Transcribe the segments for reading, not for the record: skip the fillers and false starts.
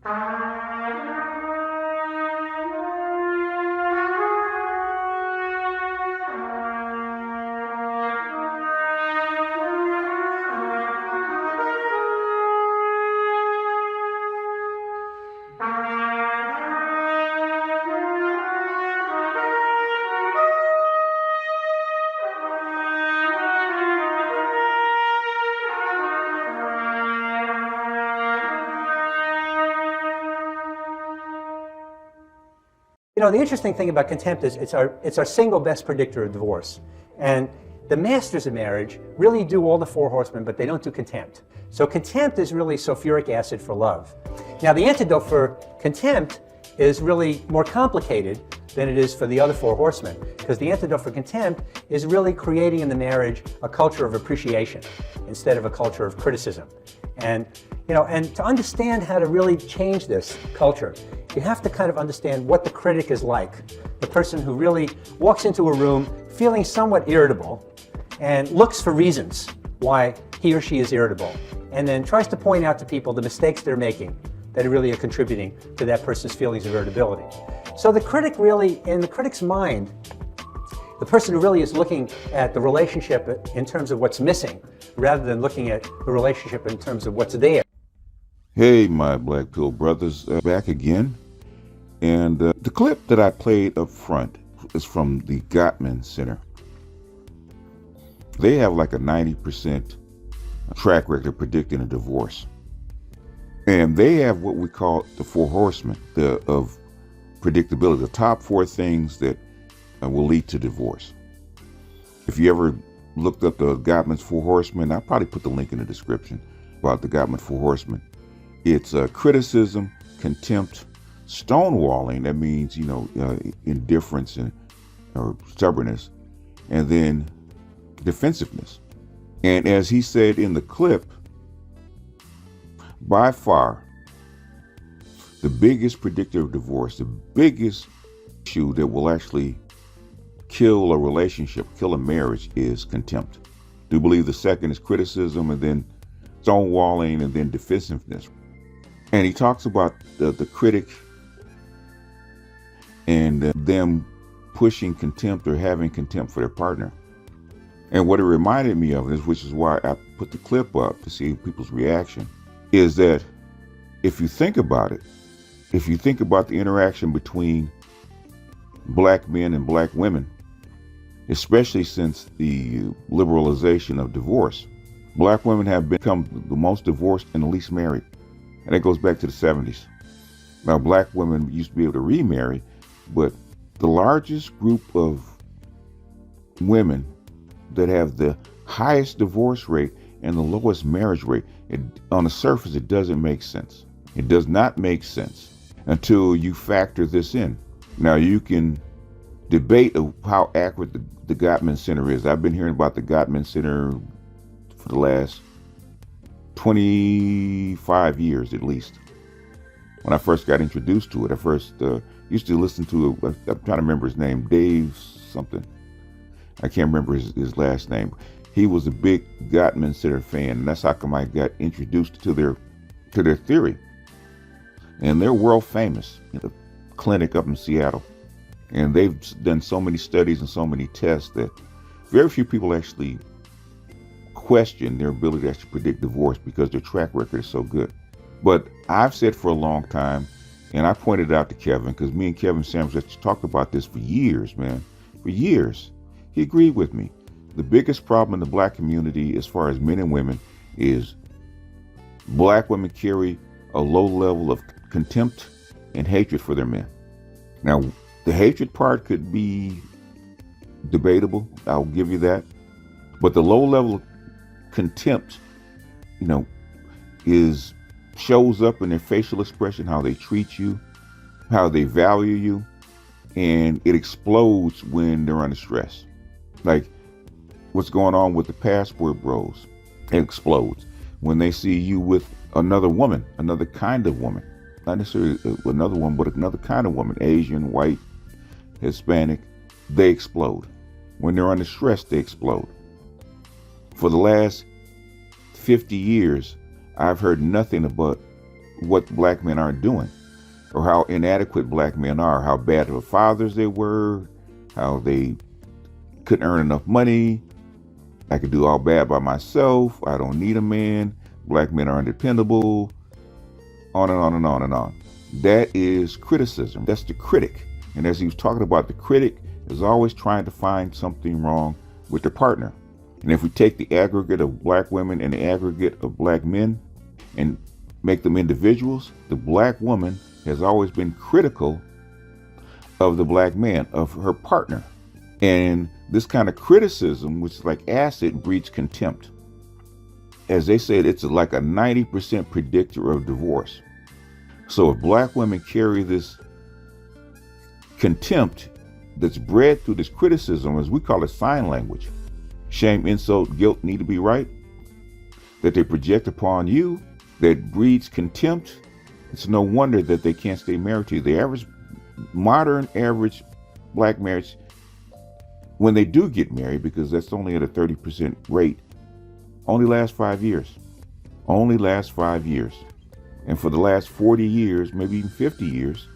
You know, the interesting thing about contempt is it's our single best predictor of divorce. And the masters of marriage really do all the four horsemen, but they don't do contempt. So contempt is really sulfuric acid for love. Now, the antidote for contempt is really more complicated than it is for the other four horsemen, because the antidote for contempt is really creating in the marriage a culture of appreciation instead of a culture of criticism. And, you know, and to understand how to really change this culture, you have to kind of understand what the critic is like. The person who really walks into a room feeling somewhat irritable and looks for reasons why he or she is irritable, and then tries to point out to people the mistakes they're making that really are contributing to that person's feelings of irritability. So the critic really, in the critic's mind, the person who really is looking at the relationship in terms of what's missing, rather than looking at the relationship in terms of what's there. Hey, my Black Pill brothers, back again. And the clip that I played up front is from the Gottman Center. They have like a 90% track record of predicting a divorce. And they have what we call the four horsemen of predictability, the top four things that will lead to divorce. If you ever looked up the Gottman's four horsemen, I'll probably put the link in the description about the Gottman four horsemen. It's criticism, contempt, stonewalling, that means, you know, indifference or stubbornness, and then defensiveness. And as he said in the clip, by far, the biggest predictor of divorce, the biggest issue that will actually kill a relationship, kill a marriage, is contempt. Do believe the second is criticism, and then stonewalling, and then defensiveness. And he talks about the critic and them pushing contempt or having contempt for their partner. And what it reminded me of, which is why I put the clip up to see people's reaction, is that if you think about it, if you think about the interaction between black men and black women, especially since the liberalization of divorce, black women have become the most divorced and the least married. And it goes back to the 70s. Now, black women used to be able to remarry, but the largest group of women that have the highest divorce rate and the lowest marriage rate, on the surface, it doesn't make sense. It does not make sense until you factor this in. Now, you can debate of how accurate the Gottman Center is. I've been hearing about the Gottman Center for the last 25 years at least. When I first got introduced to it, I first used to listen to, I'm trying to remember his name, Dave something. I can't remember his last name. He was a big Gottman Center fan, and that's how come I got introduced to their theory. And they're world famous in the clinic up in Seattle. And they've done so many studies and so many tests that very few people actually question their ability to actually predict divorce because their track record is so good. But I've said for a long time, and I pointed out to Kevin, because me and Kevin Samuels actually talked about this for years, man. For years. He agreed with me. The biggest problem in the black community as far as men and women is black women carry a low level of contempt and hatred for their men. Now, the hatred part could be debatable. I'll give you that. But the low level of contempt, you know, shows up in their facial expression, how they treat you, how they value you, and it explodes when they're under stress. Like what's going on with the passport bros, it explodes when they see you with another woman, another kind of woman, not necessarily another one, but another kind of woman, Asian, white, Hispanic. They explode. When they're under stress, they explode. For the last 50 years, I've heard nothing but what black men aren't doing, or how inadequate black men are, how bad of fathers they were, how they couldn't earn enough money. I could do all bad by myself. I don't need a man. Black men are undependable. On and on and on and on. That is criticism. That's the critic. And as he was talking about, the critic is always trying to find something wrong with their partner. And if we take the aggregate of black women and the aggregate of black men and make them individuals, the black woman has always been critical of the black man, of her partner. And this kind of criticism, which is like acid, breeds contempt. As they said, it's like a 90% predictor of divorce. So if black women carry this contempt that's bred through this criticism, as we call it sign language, shame, insult, guilt need to be right, that they project upon you, that breeds contempt, it's no wonder that they can't stay married to you. The average, modern average black marriage, when they do get married, because that's only at a 30% rate, only lasts 5 years. Only lasts 5 years. And for the last 40 years, maybe even 50 years,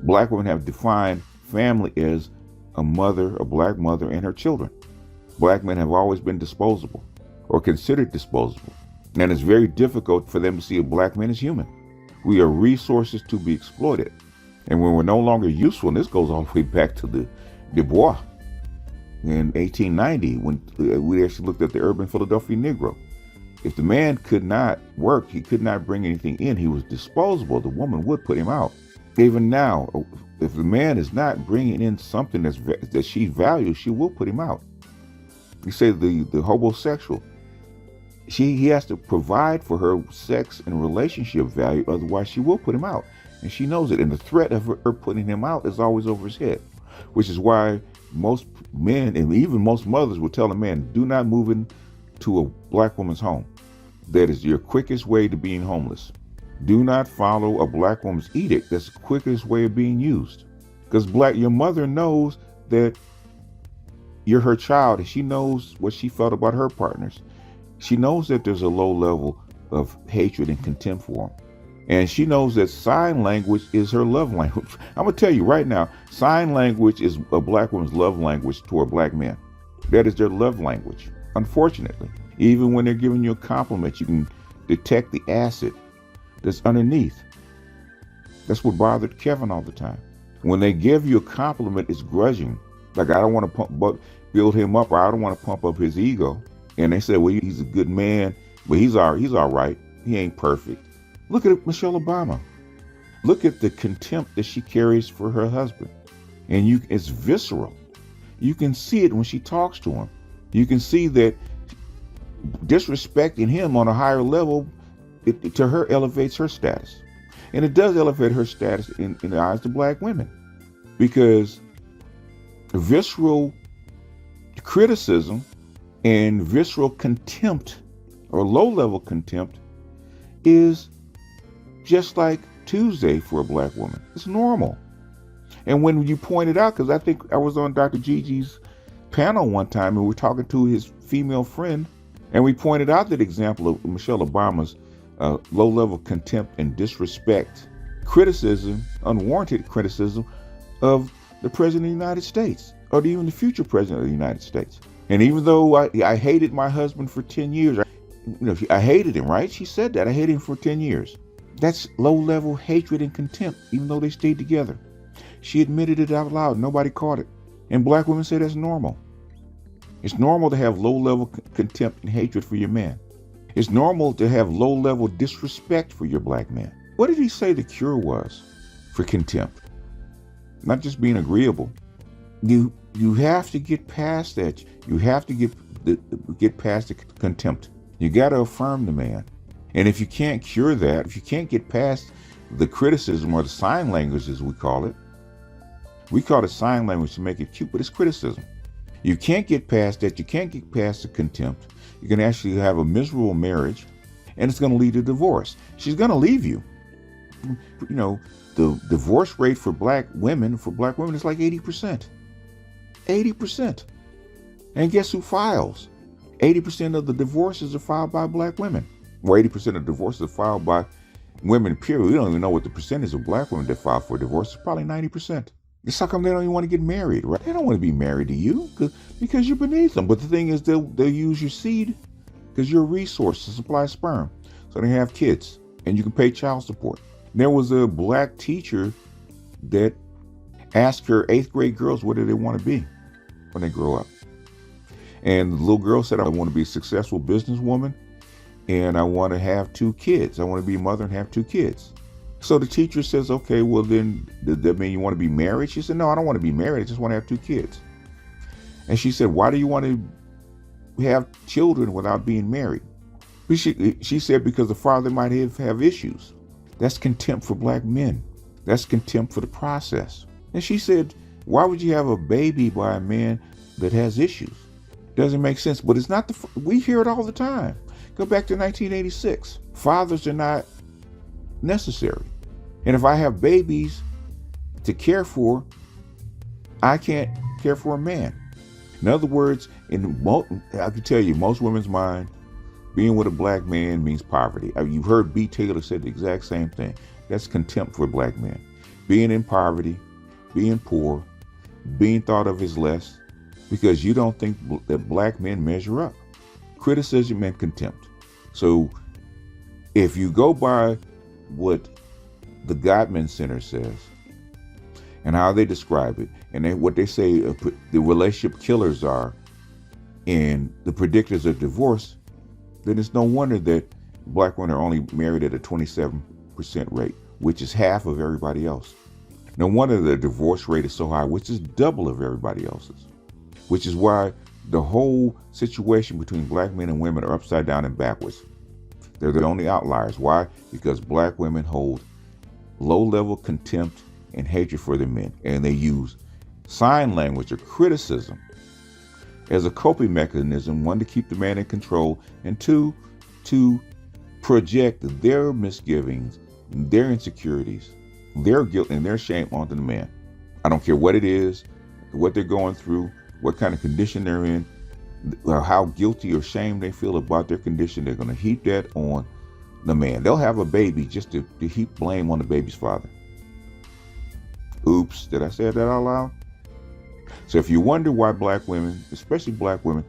black women have defined family as a mother, a black mother, and her children. Black men have always been disposable or considered disposable. And it's very difficult for them to see a black man as human. We are resources to be exploited. And when we're no longer useful, and this goes all the way back to the Du Bois in 1890, when we actually looked at the urban Philadelphia Negro. If the man could not work, he could not bring anything in, he was disposable, the woman would put him out. Even now, if the man is not bringing in something that she values, she will put him out. You say the homosexual, he has to provide for her sex and relationship value, otherwise she will put him out. And she knows it, and the threat of her putting him out is always over his head, which is why most men and even most mothers will tell a man, do not move into a black woman's home. That is your quickest way to being homeless. Do not follow a black woman's edict. That's the quickest way of being used. Because your mother knows that you're her child, and she knows what she felt about her partners. She knows that there's a low level of hatred and contempt for them. And she knows that sign language is her love language. I'm going to tell you right now, sign language is a black woman's love language toward black men. That is their love language, unfortunately. Even when they're giving you a compliment, you can detect the acid that's underneath. That's what bothered Kevin all the time. When they give you a compliment, it's grudging. Like, I don't want to build him up, or I don't want to pump up his ego. And they say, well, he's a good man, but he's all right. He ain't perfect. Look at Michelle Obama. Look at the contempt that she carries for her husband. And it's visceral. You can see it when she talks to him. You can see that disrespecting him on a higher level, to her elevates her status. And it does elevate her status in the eyes of black women. Because visceral criticism and visceral contempt, or low-level contempt, is just like Tuesday for a black woman. It's normal. And when you point it out, because I think I was on Dr. Gigi's panel one time, and we were talking to his female friend, and we pointed out that example of Michelle Obama's low-level contempt and disrespect, criticism, unwarranted criticism of the President of the United States, or even the future President of the United States. And even though I hated my husband for 10 years, I hated him, right? She said that. I hated him for 10 years. That's low-level hatred and contempt, even though they stayed together. She admitted it out loud. Nobody caught it. And black women say that's normal. It's normal to have low-level contempt and hatred for your man. It's normal to have low-level disrespect for your black man. What did he say the cure was for contempt? Not just being agreeable. You have to get past that. You have to get past the contempt. You got to affirm the man. And if you can't cure that, if you can't get past the criticism, or the sign language as we call it sign language to make it cute, but it's criticism. You can't get past that. You can't get past the contempt. You can actually have a miserable marriage, and it's going to lead to divorce. She's going to leave you. The divorce rate for black women is like 80%. 80%. And guess who files? 80% of the divorces are filed by black women. Or 80% of divorces are filed by women, period, we don't even know what the percentage of black women that file for divorce is. Probably 90%. It's how come they don't even want to get married, right? They don't want to be married to you because you're beneath them. But the thing is, they'll use your seed because you're a resource to supply sperm. So they have kids and you can pay child support. And there was a black teacher that asked her 8th grade girls what do they want to be when they grow up. And the little girl said, I want to be a successful businesswoman and I want to have 2 kids. I want to be a mother and have 2 kids. So the teacher says, okay, well then, does that mean you want to be married? She said, no, I don't want to be married. I just want to have 2 kids. And she said, why do you want to have children without being married? She said, because the father might have issues. That's contempt for black men. That's contempt for the process. And she said, why would you have a baby by a man that has issues? Doesn't make sense. But it's not we hear it all the time. Go back to 1986. Fathers are not necessary. And if I have babies to care for, I can't care for a man. In other words, I can tell you, most women's mind, being with a black man means poverty. You've heard B. Taylor say the exact same thing. That's contempt for black men. Being in poverty, being poor, being thought of as less, because you don't think that black men measure up. Criticism and contempt. So if you go by what the Gottman Center says and how they describe it, and what they say the relationship killers are and the predictors of divorce, then it's no wonder that black women are only married at a 27% rate, which is half of everybody else. No wonder the divorce rate is so high, which is double of everybody else's, which is why the whole situation between black men and women are upside down and backwards. They're the only outliers. Why? Because black women hold low-level contempt and hatred for their men, and they use sign language or criticism as a coping mechanism, 1, to keep the man in control, and 2, to project their misgivings, their insecurities, their guilt and their shame onto the man. I don't care what it is, what they're going through, what kind of condition they're in, how guilty or shame they feel about their condition. They're going to heap that on the man. They'll have a baby just to heap blame on the baby's father. Oops, did I say that out loud? So if you wonder why black women, especially black women,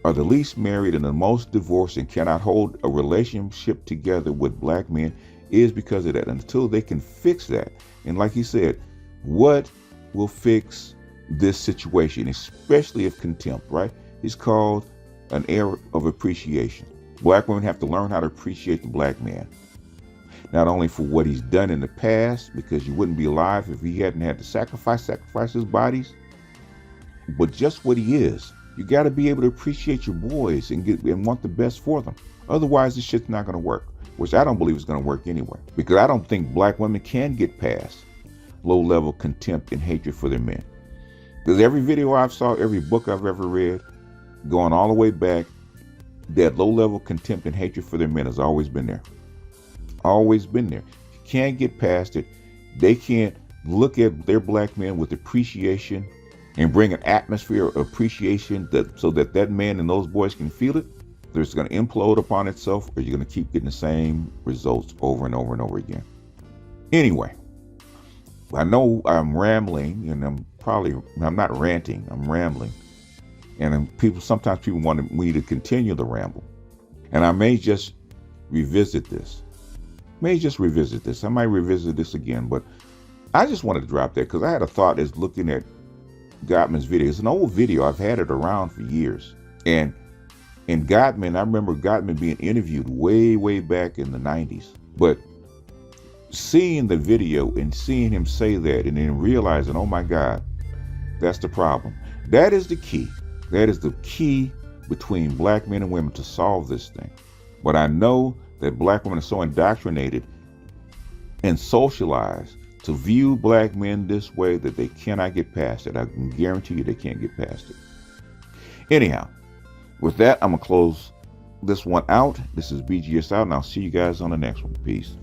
are the least married and the most divorced and cannot hold a relationship together with black men, is because of that. Until they can fix that. And like he said, what will fix this situation, especially if contempt, right? It's called an era of appreciation. Black women have to learn how to appreciate the black man. Not only for what he's done in the past, because you wouldn't be alive if he hadn't had to sacrifice his bodies, but just what he is. You got to be able to appreciate your boys and want the best for them. Otherwise, this shit's not going to work, which I don't believe is going to work anyway, because I don't think black women can get past low-level contempt and hatred for their men. Because every video I've saw, every book I've ever read, going all the way back, that low-level contempt and hatred for their men has always been there. Always been there. You can't get past it. They can't look at their black men with appreciation and bring an atmosphere of appreciation so that man and those boys can feel it. They're just going to implode upon itself, or you're going to keep getting the same results over and over and over again. Anyway, I know I'm rambling, and I'm not ranting, I'm rambling. And sometimes people want me to continue the ramble. And I may just revisit this. I might revisit this again, but I just wanted to drop that because I had a thought as looking at Gottman's video. It's an old video. I've had it around for years. And Gottman, I remember Gottman being interviewed way, way back in the 90s. But seeing the video and seeing him say that and then realizing, oh my God, that's the problem. That is the key. That is the key between black men and women to solve this thing. But I know that black women are so indoctrinated and socialized to view black men this way that they cannot get past it. I can guarantee you they can't get past it. Anyhow, with that, I'm going to close this one out. This is BGS out, and I'll see you guys on the next one. Peace.